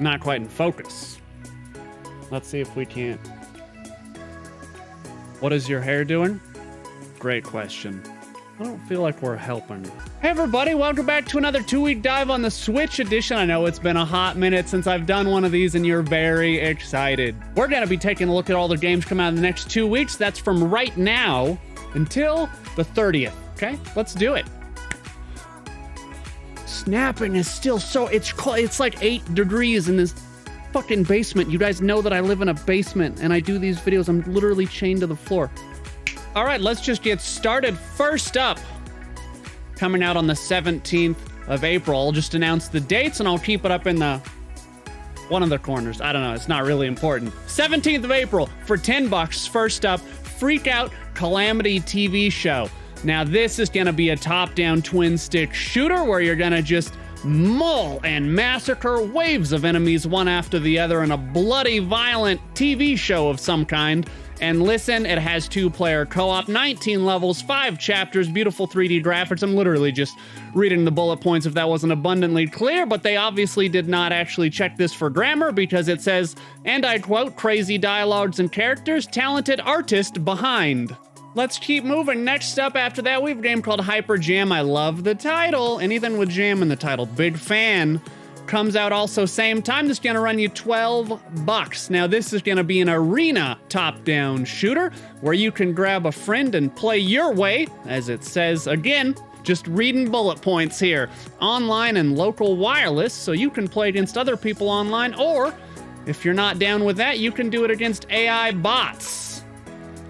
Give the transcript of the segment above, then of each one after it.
Not quite in focus. Let's see if we can't. What is your hair doing? Great question. I don't feel like we're helping. Hey everybody, welcome back to another 2-week dive on the Switch edition. I know it's been a hot minute since I've done one of these and you're very excited. We're gonna be taking a look at all the games coming out in the next 2 weeks. That's from right now until the 30th, okay? Let's do it. Snapping is still so, it's like 8 degrees in this fucking basement. You guys know that I live in a basement and I do these videos. I'm literally chained to the floor. All right, let's just get started. First up, coming out on the 17th of April. I'll just announce the dates and I'll keep it up in one of the corners. I don't know, it's not really important. 17th of April for $10. First up, Freak Out Calamity TV Show. Now this is gonna be a top-down twin-stick shooter where you're gonna just maul and massacre waves of enemies one after the other in a bloody, violent TV show of some kind. And listen, it has 2-player co-op, 19 levels, 5 chapters, beautiful 3D graphics. I'm literally just reading the bullet points if that wasn't abundantly clear, but they obviously did not actually check this for grammar because it says, and I quote, crazy dialogues and characters, talented artist behind. Let's keep moving. Next up after that, we have a game called Hyper Jam. I love the title. Anything with jam in the title. Big fan. Comes out also same time. This is gonna run you $12. Now this is gonna be an arena top-down shooter where you can grab a friend and play your way, as it says again, just reading bullet points here. Online and local wireless, so you can play against other people online, or if you're not down with that, you can do it against AI bots.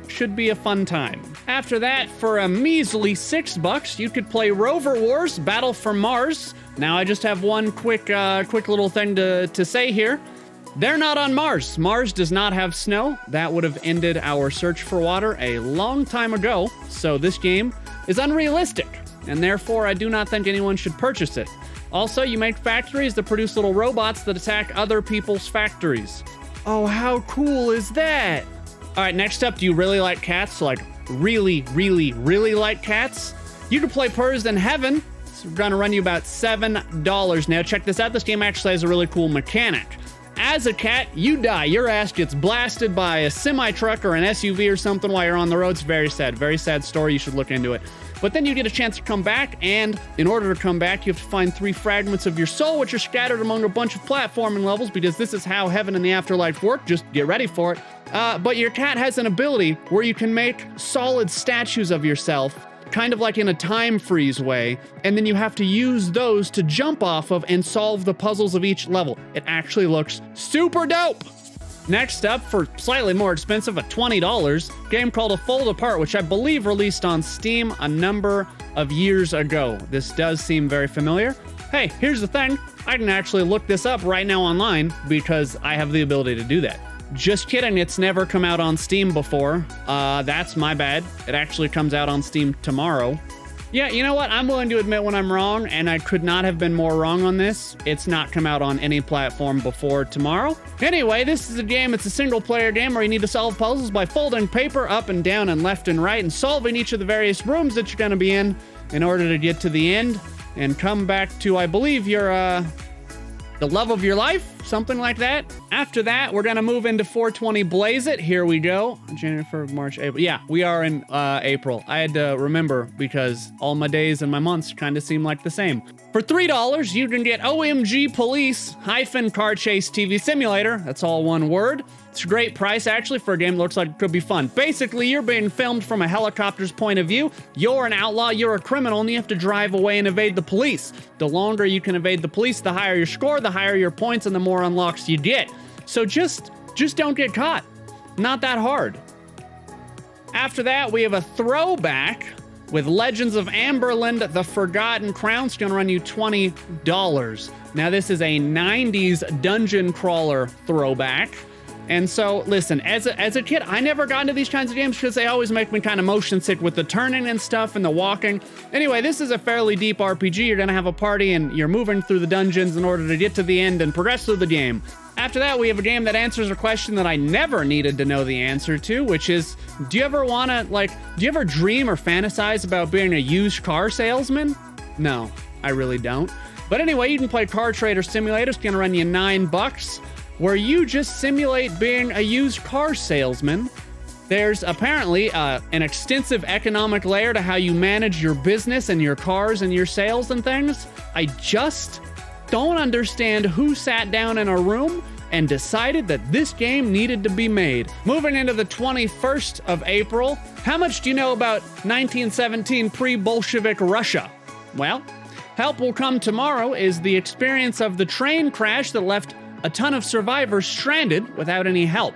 Should be a fun time. After that, for a measly $6, you could play Rover Wars Battle for Mars. Now, I just have one quick little thing to say here. They're not on Mars. Mars does not have snow. That would have ended our search for water a long time ago. So this game is unrealistic, and therefore I do not think anyone should purchase it. Also, you make factories that produce little robots that attack other people's factories. Oh, how cool is that? All right, next up, do you really like cats? Like, really, really, really like cats? You can play Purrs in Heaven. It's gonna run you about $7. Now, check this out. This game actually has a really cool mechanic. As a cat, you die. Your ass gets blasted by a semi-truck or an SUV or something while you're on the road. It's very sad story. You should look into it. But then you get a chance to come back, and in order to come back, you have to find 3 fragments of your soul, which are scattered among a bunch of platforming levels, because this is how heaven and the afterlife work. Just get ready for it. But your cat has an ability where you can make solid statues of yourself, kind of like in a time freeze way, and then you have to use those to jump off of and solve the puzzles of each level. It actually looks super dope. Next up, for slightly more expensive at $20, a game called A Fold Apart, which I believe released on Steam a number of years ago. This does seem very familiar. Hey, here's the thing. I can actually look this up right now online because I have the ability to do that. Just kidding, it's never come out on Steam before. That's my bad. It actually comes out on Steam tomorrow. Yeah, you know what? I'm willing to admit when I'm wrong, and I could not have been more wrong on this. It's not come out on any platform before tomorrow. Anyway, this is a game, it's a single-player game where you need to solve puzzles by folding paper up and down and left and right and solving each of the various rooms that you're gonna be in order to get to the end and come back to, I believe, your, the love of your life, something like that. After that, we're gonna move into 420 Blaze It. Here we go. January, February, March, April. Yeah, we are in April. I had to remember because all my days and my months kind of seem like the same. For $3, you can get OMG Police - Car Chase TV Simulator. That's all one word. It's a great price, actually, for a game that looks like it could be fun. Basically, you're being filmed from a helicopter's point of view. You're an outlaw, you're a criminal, and you have to drive away and evade the police. The longer you can evade the police, the higher your score, the higher your points, and the more unlocks you get. So just don't get caught. Not that hard. After that, we have a throwback with Legends of Amberlynn, The Forgotten Crown. It's gonna run you $20. Now, this is a 90s dungeon crawler throwback. And so, listen, as a kid, I never got into these kinds of games because they always make me kind of motion sick with the turning and stuff and the walking. Anyway, this is a fairly deep RPG. You're gonna have a party and you're moving through the dungeons in order to get to the end and progress through the game. After that, we have a game that answers a question that I never needed to know the answer to, which is, do you ever dream or fantasize about being a used car salesman? No, I really don't. But anyway, you can play Car Trader Simulator. It's going to run you $9, where you just simulate being a used car salesman. There's apparently an extensive economic layer to how you manage your business and your cars and your sales and things. I just don't understand who sat down in a room and decided that this game needed to be made. Moving into the 21st of April, how much do you know about 1917 pre-Bolshevik Russia? Well, Help Will Come Tomorrow is the experience of the train crash that left a ton of survivors stranded without any help.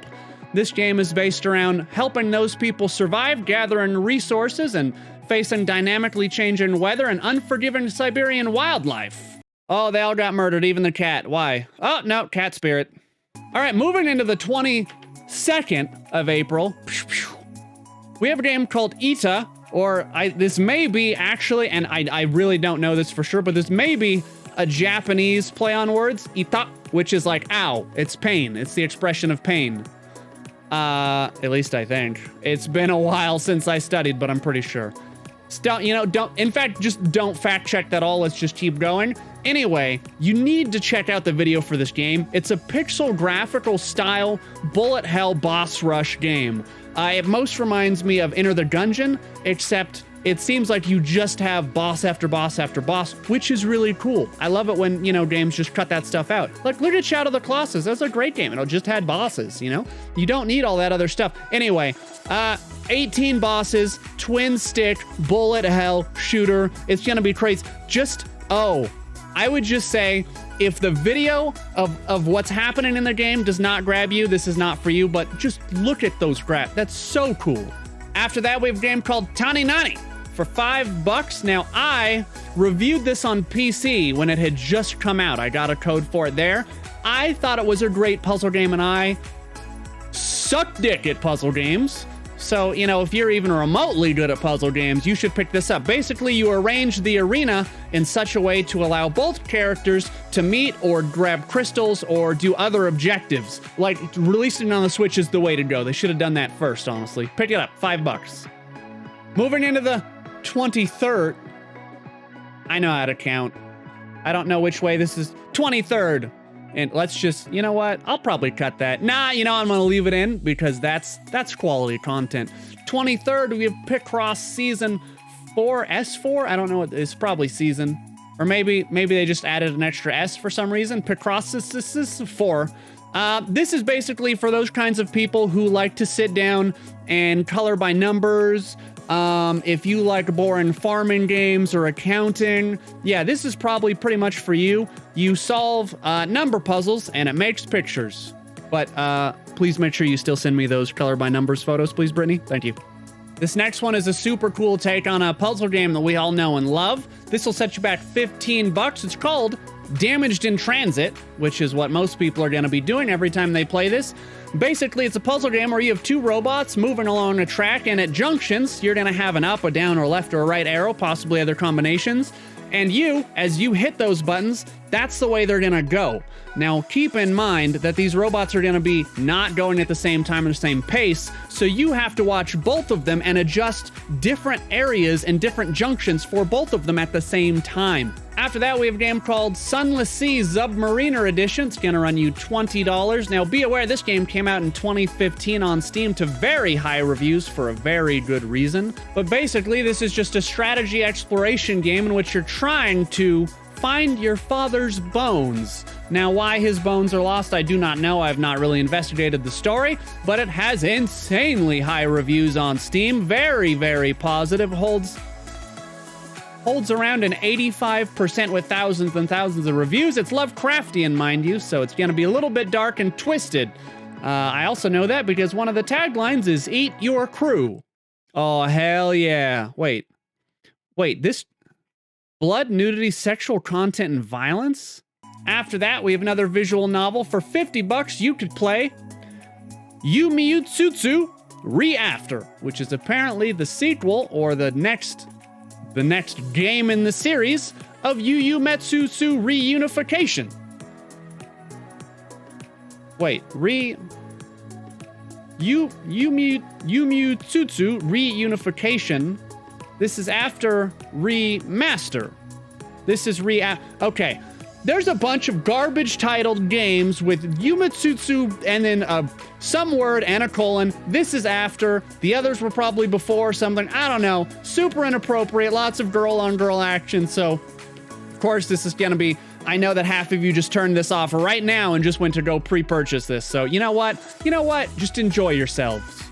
This game is based around helping those people survive, gathering resources, and facing dynamically changing weather and unforgiving Siberian wildlife. Oh, they all got murdered, even the cat. Why? Oh, no, cat spirit. All right, moving into the 22nd of April, we have a game called Eita, or this may be actually, and I really don't know this for sure, but this may be a Japanese play on words, Eita, which is like, ow, it's pain. It's the expression of pain. At least I think. It's been a while since I studied, but I'm pretty sure. In fact, just don't fact check that all. Let's just keep going. Anyway, you need to check out the video for this game. It's a pixel graphical style bullet hell boss rush game. It most reminds me of Enter the Gungeon, except it seems like you just have boss after boss after boss, which is really cool. I love it when, games just cut that stuff out. Like, look at Shadow of the Colossus. That's a great game. It just had bosses, You don't need all that other stuff. Anyway, 18 bosses, twin stick, bullet hell, shooter. It's gonna be crazy. I would just say, if the video of what's happening in the game does not grab you, this is not for you, but just look at those graphs. That's so cool. After that, we have a game called TonyNine for $5. Now, I reviewed this on PC when it had just come out. I got a code for it there. I thought it was a great puzzle game, and I suck dick at puzzle games. So, if you're even remotely good at puzzle games, you should pick this up. Basically, you arrange the arena in such a way to allow both characters to meet or grab crystals or do other objectives. Like, releasing it on the Switch is the way to go. They should have done that first, honestly. Pick it up, $5. Moving into the 23rd. I know how to count. I don't know which way this is. 23rd. And let's just, you know what? I'll probably cut that. Nah, I'm going to leave it in because that's quality content. 23rd, we have Picross Season 4, S4? I don't know. It's probably Season. Or maybe they just added an extra S for some reason. Picross is 4. This is basically for those kinds of people who like to sit down and color by numbers. If you like boring farming games or accounting, yeah, this is probably pretty much for you. You solve number puzzles and it makes pictures. But please make sure you still send me those color by numbers photos, please, Brittany. Thank you. This next one is a super cool take on a puzzle game that we all know and love. This will set you back $15. It's called Damaged in Transit, which is what most people are going to be doing every time they play this. Basically, it's a puzzle game where you have two robots moving along a track, and at junctions, you're going to have an up, a down, or left, or a right arrow, possibly other combinations. And as you hit those buttons, that's the way they're going to go. Now, keep in mind that these robots are going to be not going at the same time and the same pace, so you have to watch both of them and adjust different areas and different junctions for both of them at the same time. After that, we have a game called Sunless Sea Submariner Edition. It's going to run you $20. Now, be aware this game came out in 2015 on Steam to very high reviews for a very good reason. But basically, this is just a strategy exploration game in which you're trying to find your father's bones. Now, why his bones are lost, I do not know. I've not really investigated the story, but it has insanely high reviews on Steam. Very, very positive. Holds around an 85% with thousands and thousands of reviews. It's Lovecraftian, mind you, so it's going to be a little bit dark and twisted. I also know that because one of the taglines is Eat Your Crew. Oh, hell yeah. Wait, this blood, nudity, sexual content, and violence? After that, we have another visual novel. For $50, you could play Yu Miyutsutsu Re-After, which is apparently the sequel or the next game in the series of Yu Yu Metsutsu Reunification. Wait, Yu Miyutsutsu Reunification. This is after Remaster. This is okay. There's a bunch of garbage titled games with Yumatsutsu and then some word and a colon. This is after. The others were probably before something. I don't know. Super inappropriate. Lots of girl on girl action. So, of course, this is going to be... I know that half of you just turned this off right now and just went to go pre-purchase this. So, you know what? You know what? Just enjoy yourselves.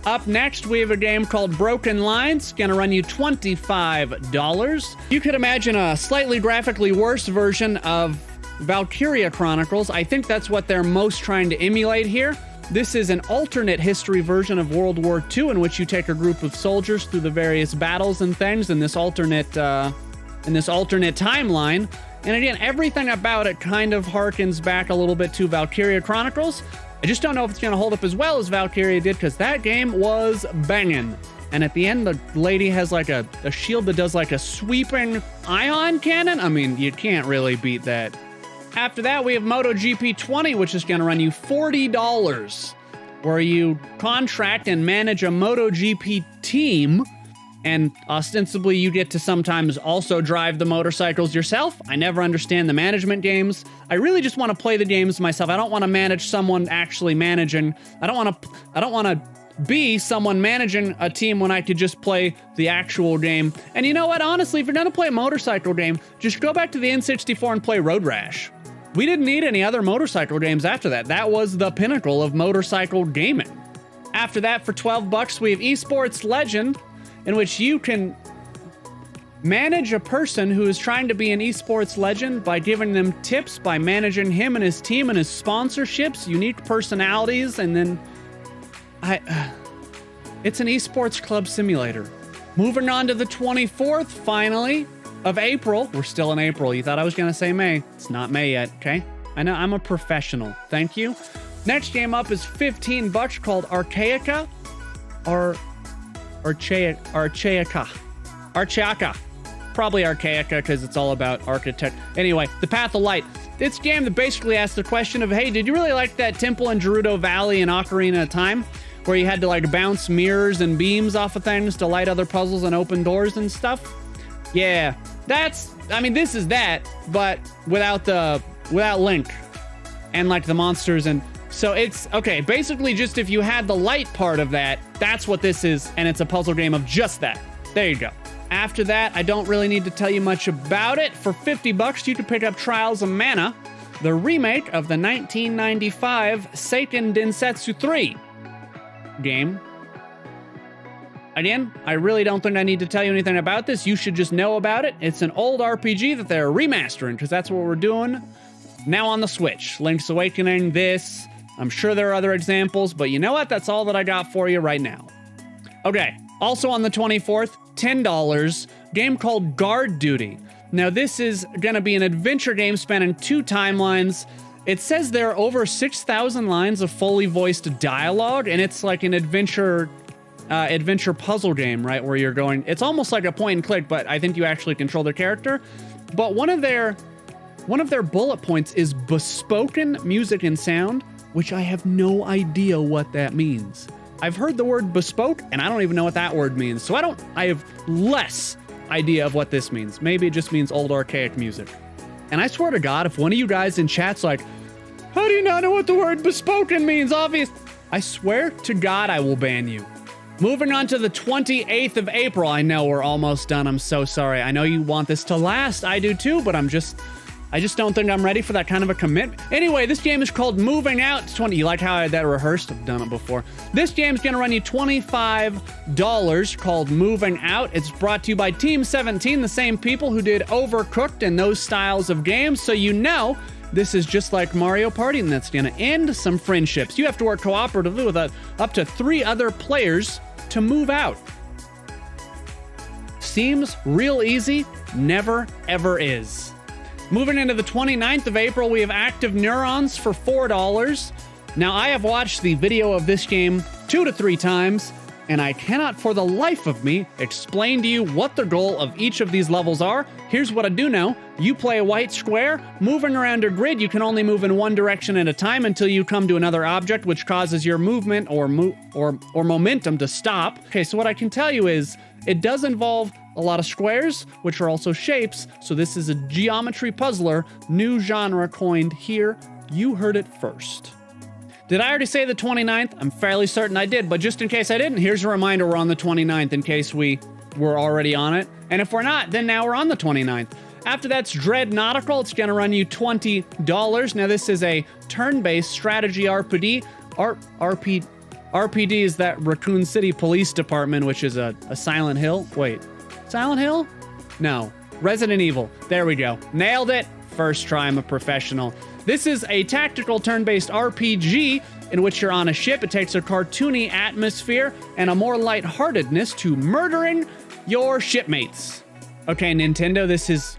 Up next, we have a game called Broken Lines. Gonna run you $25. You could imagine a slightly graphically worse version of Valkyria Chronicles. I think that's what they're most trying to emulate here. This is an alternate history version of World War II in which you take a group of soldiers through the various battles and things in this alternate timeline. And again, everything about it kind of harkens back a little bit to Valkyria Chronicles. I just don't know if it's going to hold up as well as Valkyria did, because that game was banging. And at the end, the lady has like a shield that does like a sweeping ion cannon. I mean, you can't really beat that. After that, we have Moto GP 20, which is going to run you $40, where you contract and manage a Moto GP team. And ostensibly, you get to sometimes also drive the motorcycles yourself. I never understand the management games. I really just want to play the games myself. I don't want to manage someone actually managing. I don't want to be someone managing a team when I could just play the actual game. And you know what? Honestly, if you're going to play a motorcycle game, just go back to the N64 and play Road Rash. We didn't need any other motorcycle games after that. That was the pinnacle of motorcycle gaming. After that, for $12, we have Esports Legend, in which you can manage a person who is trying to be an esports legend by giving them tips, by managing him and his team and his sponsorships, unique personalities, and then it's an esports club simulator. Moving on to the 24th, finally, of April. We're still in April. You thought I was going to say May. It's not May yet, okay? I know, I'm a professional. Thank you. Next game up is $15 called Archaica. Archaica. Probably Archaica because it's all about architect. Anyway, The Path of Light. It's a game that basically asks the question of, hey, did you really like that temple in Gerudo Valley in Ocarina of Time, where you had to like bounce mirrors and beams off of things to light other puzzles and open doors and stuff? Yeah, this is that, but without Link and like the monsters. And so it's, okay, basically just if you had the light part of that, that's what this is, and it's a puzzle game of just that. There you go. After that, I don't really need to tell you much about it. For $50, you can pick up Trials of Mana, the remake of the 1995 Seiken Densetsu 3 game. Again, I really don't think I need to tell you anything about this. You should just know about it. It's an old RPG that they're remastering, because that's what we're doing now on the Switch. Link's Awakening, this. I'm sure there are other examples, but you know what? That's all that I got for you right now. Okay, also on the 24th, $10, game called Guard Duty. Now this is gonna be an adventure game spanning 2 timelines. It says there are over 6,000 lines of fully voiced dialogue, and it's like an adventure puzzle game, right? Where you're going, it's almost like a point and click, but I think you actually control the character. But one of their bullet points is bespoken music and sound, which I have no idea what that means. I've heard the word bespoke, and I don't even know what that word means. So I have less idea of what this means. Maybe it just means old archaic music. And I swear to God, if one of you guys in chat's like, how do you not know what the word bespoken means? Obvious. I swear to God, I will ban you. Moving on to the 28th of April. I know we're almost done. I'm so sorry. I know you want this to last. I do too, but I just don't think I'm ready for that kind of a commitment. Anyway, this game is called Moving Out. You like how I had that rehearsed? I've done it before. This game's gonna run you $25, called Moving Out. It's brought to you by Team 17, the same people who did Overcooked and those styles of games. So you know this is just like Mario Party, and that's gonna end some friendships. You have to work cooperatively with up to 3 other players to move out. Seems real easy, never ever is. Moving into the 29th of April, we have Active Neurons for $4. Now, I have watched the video of this game 2 to 3 times, and I cannot for the life of me explain to you what the goal of each of these levels are. Here's what I do know. You play a white square. Moving around a grid, you can only move in one direction at a time until you come to another object, which causes your movement or momentum to stop. Okay, so what I can tell you is it does involve a lot of squares, which are also shapes. So this is a geometry puzzler, new genre coined here. You heard it first. Did I already say the 29th? I'm fairly certain I did, but just in case I didn't, here's a reminder we're on the 29th in case we were already on it. And if we're not, then now we're on the 29th. After that's Dreadnautic. It's gonna run you $20. Now this is a turn-based strategy RPD. RPD is that Raccoon City Police Department, which is a Silent Hill. Wait, Silent Hill? No, Resident Evil. There we go. Nailed it. First try, I'm a professional. This is a tactical turn-based RPG in which you're on a ship. It takes a cartoony atmosphere and a more lightheartedness to murdering your shipmates. Okay, Nintendo, this is...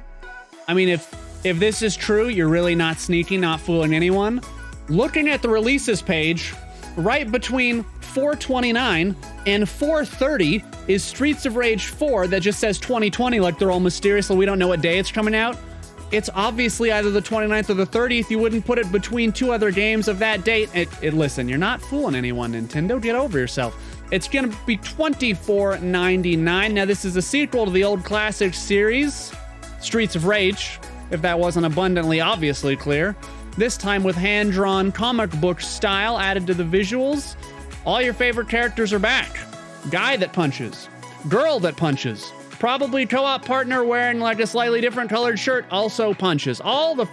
I mean, if this is true, you're really not sneaky, not fooling anyone. Looking at the releases page, right between 4/29 and 4/30 is Streets of Rage 4 that just says 2020, like they're all mysterious, so we don't know what day it's coming out. It's obviously either the 29th or the 30th. You wouldn't put it between two other games of that date. Listen, you're not fooling anyone, Nintendo. Get over yourself. It's going to be $24.99. Now, this is a sequel to the old classic series, Streets of Rage, if that wasn't abundantly obviously clear. This time with hand-drawn comic book style added to the visuals. All your favorite characters are back. Guy that punches. Girl that punches. Probably co-op partner wearing like a slightly different colored shirt also punches. The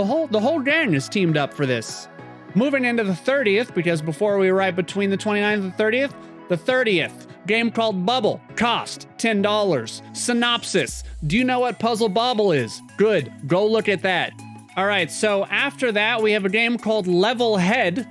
whole gang is teamed up for this. Moving into the 30th, because before we were right between the 29th and the 30th, game called Bubble, cost $10. Synopsis: do you know what Puzzle Bobble is? Good, go look at that. All right, so after that, we have a game called Level Head,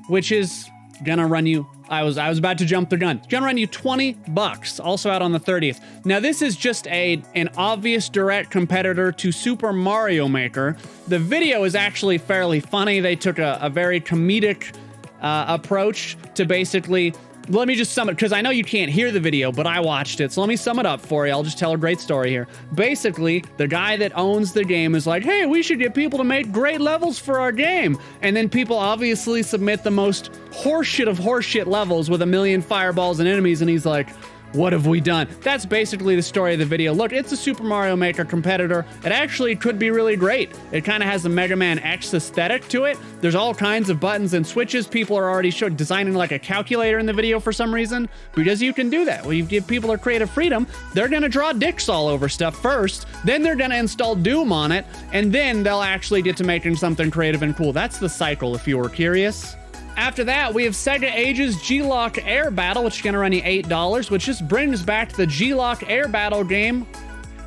which is gonna run you, I was about to jump the gun. It's gonna run you $20, also out on the 30th. Now this is just an obvious direct competitor to Super Mario Maker. The video is actually fairly funny. They took a very comedic approach to basically, let me just sum it, because I know you can't hear the video, but I watched it, so let me sum it up for you. I'll just tell a great story here. Basically, the guy that owns the game is like, hey, we should get people to make great levels for our game. And then people obviously submit the most horseshit of horseshit levels with a million fireballs and enemies, and he's like, what have we done? That's basically the story of the video. Look, it's a Super Mario Maker competitor. It actually could be really great. It kind of has a Mega Man X aesthetic to it. There's all kinds of buttons and switches. People are already designing like a calculator in the video for some reason, because you can do that. When you give people their creative freedom, they're gonna draw dicks all over stuff first, then they're gonna install Doom on it, and then they'll actually get to making something creative and cool. That's the cycle, if you were curious. After that, we have Sega Ages Glock Air Battle, which is going to run you $8, which just brings back the Glock Air Battle game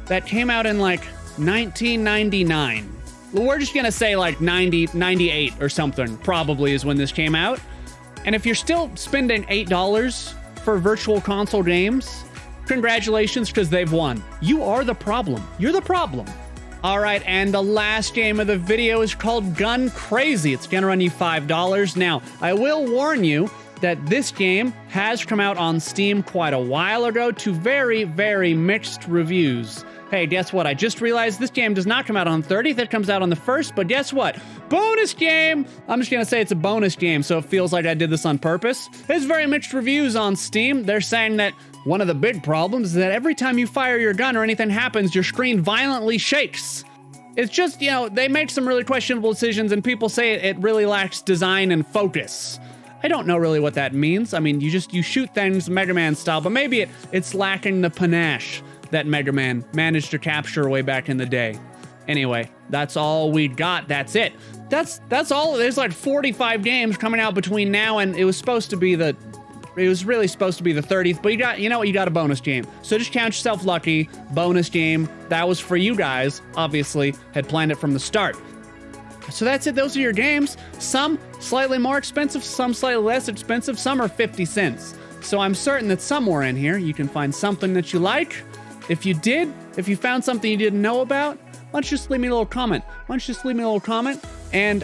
that came out in like 1999. We're just going to say like 98 or something, probably is when this came out. And if you're still spending $8 for virtual console games, congratulations, because they've won. You are the problem. You're the problem. All right, and the last game of the video is called Gun Crazy. It's gonna run you $5. Now, I will warn you that this game has come out on Steam quite a while ago to very, very mixed reviews. Hey, guess what? I just realized this game does not come out on the 30th. It comes out on the 1st, but guess what? Bonus game! I'm just gonna say it's a bonus game, so it feels like I did this on purpose. There's very mixed reviews on Steam. They're saying that one of the big problems is that every time you fire your gun or anything happens, your screen violently shakes. It's just, you know, they make some really questionable decisions, and people say it really lacks design and focus. I don't know really what that means. I mean, you shoot things Mega Man style, but maybe it's lacking the panache that Mega Man managed to capture way back in the day. Anyway, that's all we got. That's it. That's all. There's like 45 games coming out between now and it was really supposed to be the 30th, but you know what? You got a bonus game. So just count yourself lucky. Bonus game. That was for you guys. Obviously, had planned it from the start. So that's it. Those are your games. Some slightly more expensive, some slightly less expensive, some are 50 cents. So I'm certain that somewhere in here you can find something that you like. If you if you found something you didn't know about, why don't you just leave me a little comment? And,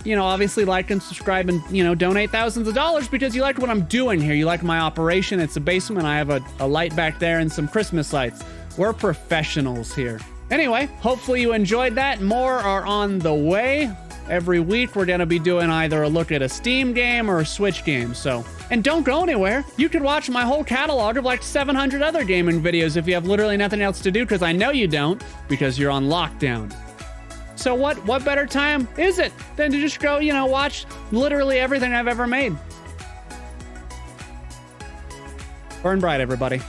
you know, obviously like and subscribe and, you know, donate thousands of dollars because you like what I'm doing here. You like my operation. It's a basement. I have a light back there and some Christmas lights. We're professionals here. Anyway, hopefully you enjoyed that. More are on the way. Every week, we're gonna be doing either a look at a Steam game or a Switch game, so. And don't go anywhere. You could watch my whole catalog of like 700 other gaming videos if you have literally nothing else to do, because I know you don't, because you're on lockdown. So what better time is it than to just go, you know, watch literally everything I've ever made. Burn bright, everybody.